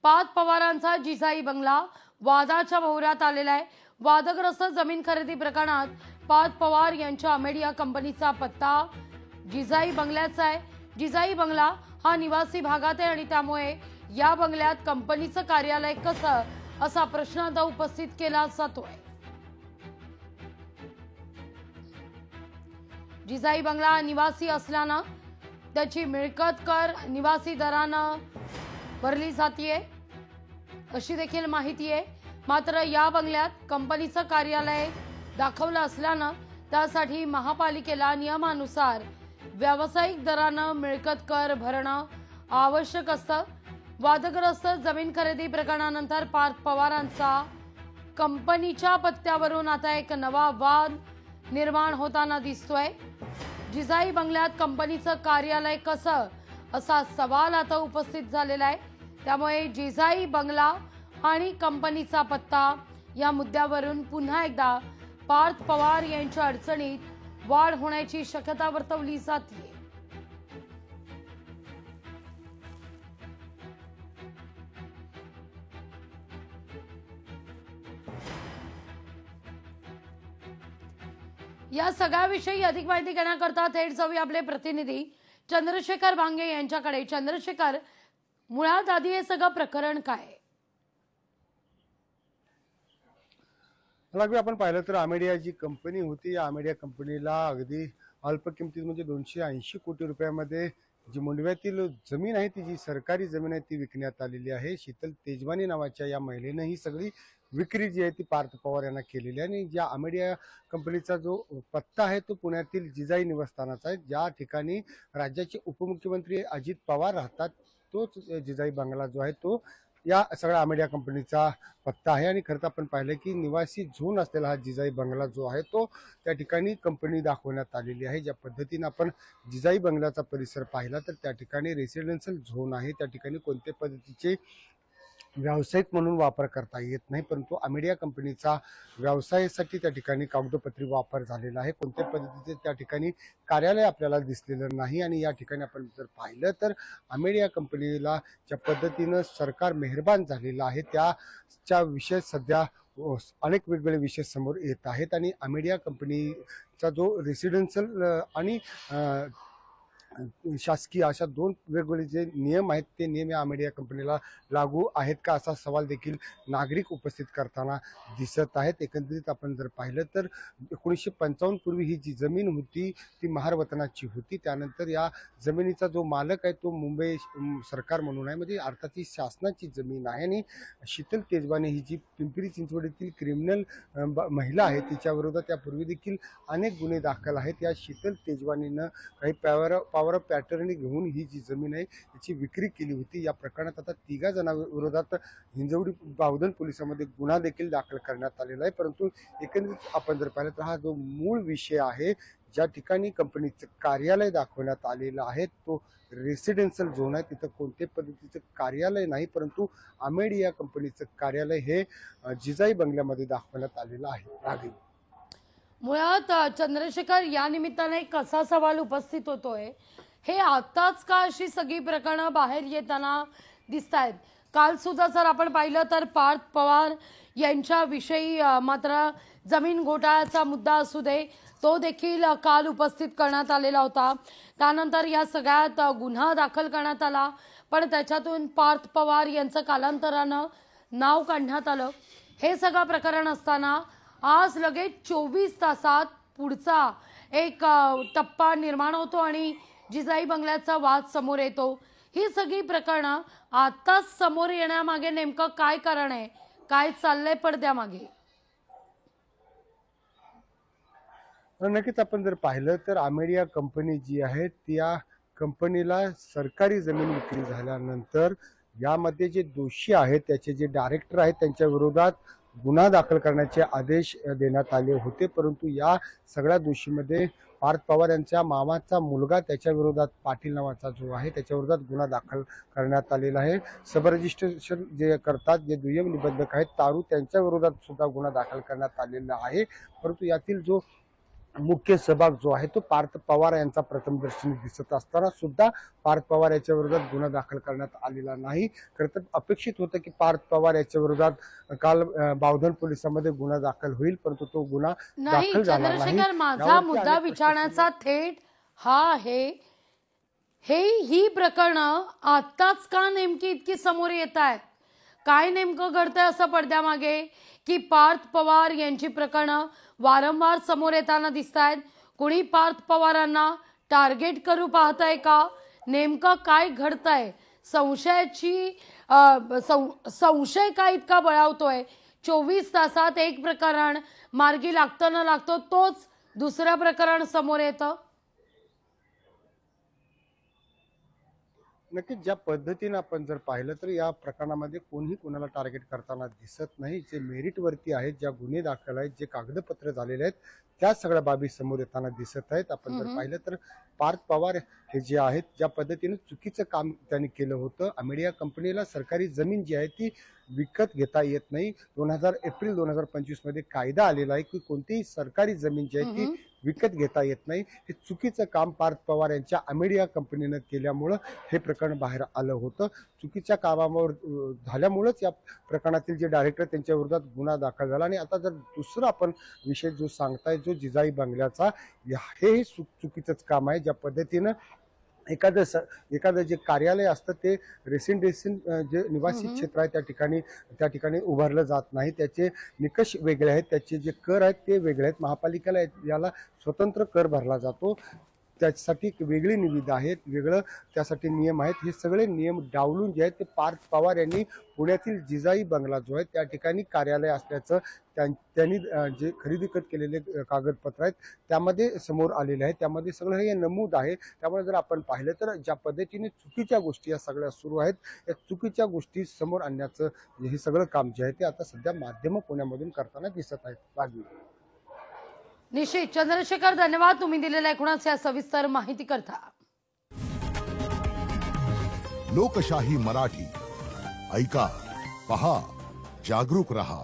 पार्थ पवारांचा जिजाई बंगला वादाच्या भोवऱ्यात आलेला आहे। वादग्रस्त जमीन खरेदी प्रकरणात पार्थ पवार यांच्या अमेडिया कंपनीचा पत्ता जिजाई बंगल्याचा आहे। जिजाई बंगला हा निवासी भागात आहे आणि त्यामुळे या बंगल्यात कंपनीचं कार्यालय कसं असा प्रश्न आता उपस्थित केला जातोय। जिजाई बंगला निवासी असल्यानं त्याची मिळकत कर निवासी दरानं भरली जातीये अशी देखील माहिती आहे। मात्र या बंगल्यात कंपनीचं कार्यालय दाखवलं असल्यानं त्यासाठी महापालिकेला नियमानुसार व्यावसायिक दरानं मिळकत कर भरणं आवश्यक असतं। वादग्रस्त जमीन खरेदी प्रकरणानंतर पार्थ पवारांचा कंपनीच्या पत्त्यावरून आता एक नवा वाद निर्माण होताना दिसतोय। जिजाई बंगल्यात कंपनीचं कार्यालय कसं असा सवाल आता उपस्थित झालेला आहे। त्यामुळे जिजाई बंगला आणि कंपनीचा पत्ता या मुद्द्यावरून पुन्हा एकदा पार्थ पवार यांच्या अडचणीत वाढ होण्याची शक्यता वर्तवली जाते। या सगळ्याविषयी अधिक माहिती घेण्याकरता थेट जाऊया आपले प्रतिनिधी चंद्रशेखर भांगे यांच्याकडे। चंद्रशेखर, मुळात आधी हे सगळं प्रकरण काय? लागू आपण पाहिलं तर अमेडिया जी कंपनी होती, या अमेडिया कंपनीला अगदी अल्प किमतीत म्हणजे 280 कोटी रुपयामध्ये जी मुंडव्यातील जमीन आहे ती जी सरकारी जमीन आहे ती विकण्यात आलेली आहे। शीतल तेजवानी नावाच्या या महिलेनं ही सगळी विक्री जी आहे ती पार्थ पवार यांना केलेली आहे आणि ज्या अमेडिया कंपनीचा जो पत्ता आहे तो पुण्यातील जिजाई निवासस्थानाचा आहे, ज्या ठिकाणी राज्याचे उपमुख्यमंत्री अजित पवार राहतात, तोच जिजाई बंगला जो आहे तो या सगळ्या अमेडिया कंपनीचा पत्ता आहे। आणि खरं तर आपण पाहिलं की निवासी झोन असलेला हा जिजाई बंगला जो आहे तो त्या ठिकाणी कंपनी दाखवण्यात आलेली आहे। ज्या पद्धतीने आपण जिजाई बंगल्याचा परिसर पाहिला तर त्या ठिकाणी रेसिडेन्शियल झोन आहे, त्या ठिकाणी कोणत्या पद्धतीचे व्यावसायिक म्हणून वापर करता येत नाही, परंतु अमेडिया कंपनीचा व्यवसायासाठी त्या ठिकाणी कागदोपत्री वापर झालेला आहे। कोणत्या पद्धतीचे त्या ठिकाणी कार्यालय आपल्याला दिसलेलं नाही आणि या ठिकाणी आपण जर पाहिलं तर अमेडिया कंपनीला ज्या पद्धतीनं सरकार मेहरबान झालेलं आहे त्याच्या विषय सध्या अनेक वेगवेगळे विषय समोर येत आहेत आणि अमेडिया कंपनीचा जो रेसिडेन्शियल आणि शासकीय अशा दोन वेगवेगळे जे नियम आहेत ते नियम या अमेडिया कंपनीला लागू आहेत का असा सवाल देखील नागरिक उपस्थित करताना दिसत आहेत। एकंदरीत आपण जर पाहिलं तर 1955 पूर्वी ही जी जमीन होती ती महार वतनाची होती। त्यानंतर या जमिनीचा जो मालक आहे तो मुंबई सरकार म्हणून आहे, म्हणजे अर्थात ही शासनाची जमीन आहे। आणि शीतल तेजवानी ही जी पिंपरी चिंचवडीतील क्रिमिनल महिला आहे तिच्या विरोधात यापूर्वी देखील अनेक गुन्हे दाखल आहेत। या शीतल तेजवानीनं काही पॉवर ऑफ पॅटर्नी घेऊन ही जी जमीन आहे याची विक्री केली होती। या प्रकरणात आता 3 जणांविरोधात हिंजवडी बावधन पोलिसांमध्ये गुन्हा देखील दाखल करण्यात आलेला आहे। परंतु एकंदरीत आपण जर पाहिलं तर हा जो मूळ विषय आहे, ज्या ठिकाणी कंपनीचं कार्यालय दाखवण्यात आलेलं आहे तो रेसिडेन्शियल झोन आहे, तिथं कोणत्याही पद्धतीचं कार्यालय नाही, परंतु अमेडिया कंपनीचं कार्यालय हे जिजाई बंगल्यामध्ये दाखवण्यात आलेलं आहे। मुळात चंद्रशेखर, या निमित्ताने एक असा सवाल उपस्थित होतोय, हे आताच का अशी सगळी प्रकरणं बाहेर येताना दिसत आहेत? काल सुद्धा जर आपण पाहिलं तर पार्थ पवार यांच्याविषयी मात्र जमीन घोटाळ्याचा मुद्दा असू दे तो देखील काल उपस्थित करण्यात आलेला होता। त्यानंतर या सगळ्यात गुन्हा दाखल करण्यात आला, पण त्याच्यातून पार्थ पवार यांचं कालांतरानं नाव काढण्यात आलं। हे सगळं प्रकरण असताना आज लगेच 24 तासात पुढचा एक टप्पा निर्माण होतो आणि जिजाई बंगल्याचा वाद समोर येतो। ही सगळी प्रकरणं आताच समोर येण्यामागे नेमकं काय कारण आहे? काय चाललंय पडद्यामागे? नक्कीच आपण जर पाहिलं तर अमेडिया कंपनी जी आहे त्या कंपनीला सरकारी जमीन विक्री झाल्यानंतर यामध्ये जे दोषी आहेत त्याचे जे डायरेक्टर आहेत त्यांच्या विरोधात गुन्हा दाखल करण्याचे आदेश देण्यात आले होते, परंतु या सगळ्या दोषीमध्ये पार्थ पवार यांच्या मामाचा मुलगा त्याच्या विरोधात पाटील नावाचा जो आहे त्याच्या विरोधात गुन्हा दाखल करण्यात आलेला आहे। सब रजिस्ट्रेशन जे करतात जे दुय्यम निबंधक आहेत तारू त्यांच्या विरोधात सुद्धा गुन्हा दाखल करण्यात आलेला आहे। परंतु यातील जो मुख्य सहभाग जो आहे तो पार्थ पवार यांचा प्रथमदर्शनी दिसत असताना सुद्धा पार्थ पवार याच्या विरोधात गुन्हा दाखल करण्यात आलेला नाही. खरं तर अपेक्षित होतं की पार्थ पवार याच्या विरोधात काल बावधन पोलिसांमध्ये गुन्हा दाखल होईल, परंतु तो गुन्हा नाही दाखल झाला नाही. चंद्रशेखर, माझा यावरती मुद्दा अनेक विचारण्याचा थेट हा आहे, ही प्रकरणं आत्ताच का नेमकी इतकी समोर येत आहेत? काय नेमकं घडतंय असं पडद्यामागे की पार्थ पवार यांची प्रकरणं वारंवार समोर येताना दिसत आहेत? कुणी पार्थ पवारांना टार्गेट करू पाहतंय का? नेमकं काय घडतंय? संशय का इतका बळावतोय? 24 तासात एक प्रकरण मार्गी लागतं न लागतो तोच दुसरं प्रकरण समोर येतं. नक्कीच ज्या पद्धतीने आपण जर पाहिलं तर या प्रकरणामध्ये कोणीही कोणाला टार्गेट करताना दिसत नाही. जे मेरिटवरती आहेत, ज्या गुन्हे दाखल आहेत, जे कागदपत्र झालेले आहेत, त्या सगळ्या बाबी समोर येताना दिसत आहेत. आपण जर पाहिलं तर पार्थ पवार हे जे आहेत, ज्या पद्धतीने चुकीचं काम त्यांनी केलं होतं, अमेरिका कंपनीला सरकारी जमीन जी आहे ती विकत घेता येत नाही. एप्रिल 2025 मध्ये कायदा आलेला आहे की कोणतीही सरकारी जमीन जी आहे ती विकत घेता येत नाही. हे चुकीचं काम पार्थ पवार यांच्या अमेरिका कंपनीनं केल्यामुळं हे प्रकरण बाहेर आलं होतं. चुकीच्या कामावर झाल्यामुळेच या प्रकरणातील जे डायरेक्टर त्यांच्या विरोधात गुन्हा दाखल झाला. आणि आता जर दुसरा आपण विषय जो सांगताय जो जिजाई बंगल्याचा, हे चुकीचंच काम आहे. ज्या पद्धतीनं एखादं जे कार्यालय असतं ते रेसिडेन्शियल जे निवासी क्षेत्र आहे त्या ठिकाणी उभारलं जात नाही. त्याचे निकष वेगळे आहेत, त्याचे जे कर आहेत ते वेगळे आहेत. महापालिकेला याला स्वतंत्र कर भरला जातो, त्यासाठी एक वेगळी निविदा आहेत, वेगळं त्यासाठी नियम आहेत. हे सगळे नियम डावलून जे आहेत ते पार्थ पवार यांनी पुण्यातील जिजाई बंगला जो आहे त्या ठिकाणी कार्यालय असल्याचं त्यांनी जे खरेदी खत केलेले कागदपत्र आहेत त्यामध्ये समोर आलेले आहे. त्यामध्ये सगळं हे नमूद आहे. त्यामुळे जर आपण पाहिलं तर ज्या पद्धतीने चुकीच्या गोष्टी या सगळ्या सुरू आहेत, या चुकीच्या गोष्टी समोर आणण्याचं हे सगळं काम जे आहे ते आता सध्या माध्यम पुण्यामधून करताना दिसत आहेत. बागी निश्चित चंद्रशेखर, धन्यवाद तुम्ही दिलेल्या एकूणच या सविस्तर माहिती करता. लोकशाही मराठी ऐका, पहा, जागरूक रहा.